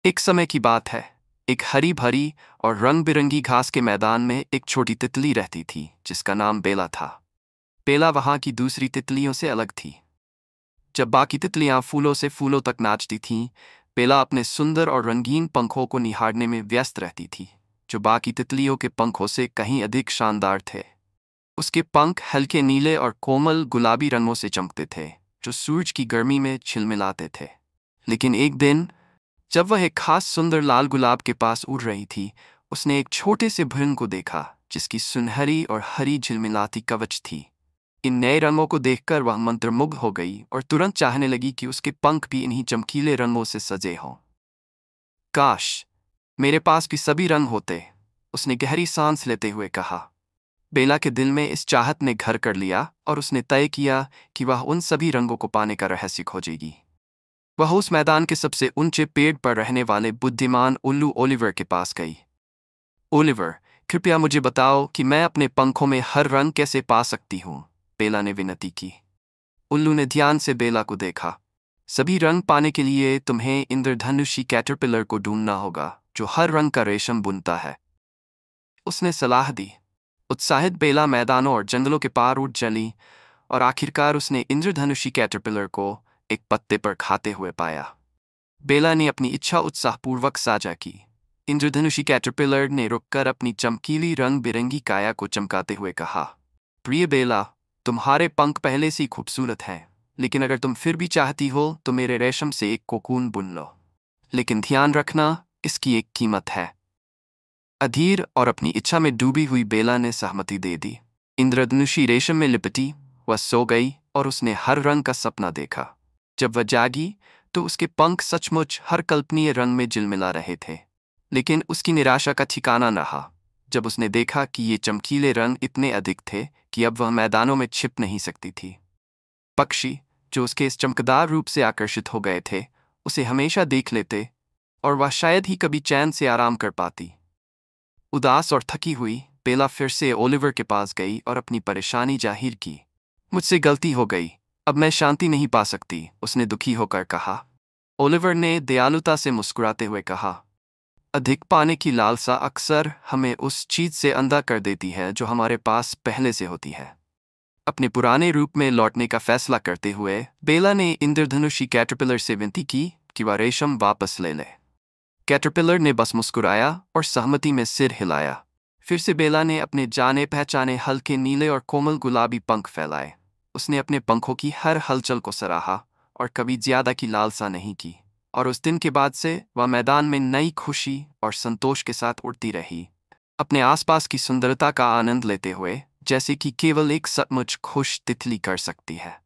एक समय की बात है। एक हरी भरी और रंग बिरंगी घास के मैदान में एक छोटी तितली रहती थी जिसका नाम बेला था। बेला वहां की दूसरी तितलियों से अलग थी। जब बाकी तितलियां फूलों से फूलों तक नाचती थीं, बेला अपने सुंदर और रंगीन पंखों को निहारने में व्यस्त रहती थी, जो बाकी तितलियों के पंखों से कहीं अधिक शानदार थे। उसके पंख हल्के नीले और कोमल गुलाबी रंगों से चमकते थे, जो सूरज की गर्मी में झिलमिलाते थे। लेकिन एक दिन, जब वह एक खास सुंदर लाल गुलाब के पास उड़ रही थी, उसने एक छोटे से भृंग को देखा जिसकी सुनहरी और हरी झिलमिलाती कवच थी। इन नए रंगों को देखकर वह मंत्रमुग्ध हो गई और तुरंत चाहने लगी कि उसके पंख भी इन्हीं चमकीले रंगों से सजे हों। काश मेरे पास भी सभी रंग होते, उसने गहरी सांस लेते हुए कहा। बेला के दिल में इस चाहत ने घर कर लिया और उसने तय किया कि वह उन सभी रंगों को पाने का रहस्य खोजेगी। वह उस मैदान के सबसे ऊंचे पेड़ पर रहने वाले बुद्धिमान उल्लू ओलिवर के पास गई। ओलिवर, कृपया मुझे बताओ कि मैं अपने पंखों में हर रंग कैसे पा सकती हूँ, बेला ने विनती की। उल्लू ने ध्यान से बेला को देखा। सभी रंग पाने के लिए तुम्हें इंद्रधनुषी कैटरपिलर को ढूंढना होगा, जो हर रंग का रेशम बुनता है, उसने सलाह दी। उत्साहित बेला मैदानों और जंगलों के पार उड़ चली और आखिरकार उसने इंद्रधनुषी कैटरपिलर को एक पत्ते पर खाते हुए पाया। बेला ने अपनी इच्छा उत्साहपूर्वक साझा की। इंद्रधनुषी कैटरपिलर ने रुककर अपनी चमकीली रंग बिरंगी काया को चमकाते हुए कहा, प्रिय बेला, तुम्हारे पंख पहले से ही खूबसूरत हैं, लेकिन अगर तुम फिर भी चाहती हो तो मेरे रेशम से एक कोकून बुन लो। लेकिन ध्यान रखना, इसकी एक कीमत है। अधीर और अपनी इच्छा में डूबी हुई बेला ने सहमति दे दी। इंद्रधनुषी रेशम में लिपटी, वह सो गई और उसने हर रंग का सपना देखा। जब वह जागी तो उसके पंख सचमुच हर कल्पनीय रंग में झिलमिला रहे थे। लेकिन उसकी निराशा का ठिकाना न रहा जब उसने देखा कि ये चमकीले रंग इतने अधिक थे कि अब वह मैदानों में छिप नहीं सकती थी। पक्षी, जो उसके इस चमकदार रूप से आकर्षित हो गए थे, उसे हमेशा देख लेते और वह शायद ही कभी चैन से आराम कर पाती। उदास और थकी हुई बेला फिर से ओलिवर के पास गई और अपनी परेशानी जाहिर की। मुझसे गलती हो गई, अब मैं शांति नहीं पा सकती, उसने दुखी होकर कहा। ओलिवर ने दयालुता से मुस्कुराते हुए कहा, अधिक पाने की लालसा अक्सर हमें उस चीज से अंधा कर देती है जो हमारे पास पहले से होती है। अपने पुराने रूप में लौटने का फैसला करते हुए बेला ने इंद्रधनुषी कैटरपिलर से विनती की कि वह रेशम वापस ले ले। कैटरपिलर ने बस मुस्कुराया और सहमति में सिर हिलाया। फिर से बेला ने अपने जाने पहचाने हल्के नीले और कोमल गुलाबी पंख फैलाए। उसने अपने पंखों की हर हलचल को सराहा और कभी ज्यादा की लालसा नहीं की। और उस दिन के बाद से वह मैदान में नई खुशी और संतोष के साथ उड़ती रही, अपने आसपास की सुंदरता का आनंद लेते हुए, जैसे कि केवल एक सचमुच खुश तितली कर सकती है।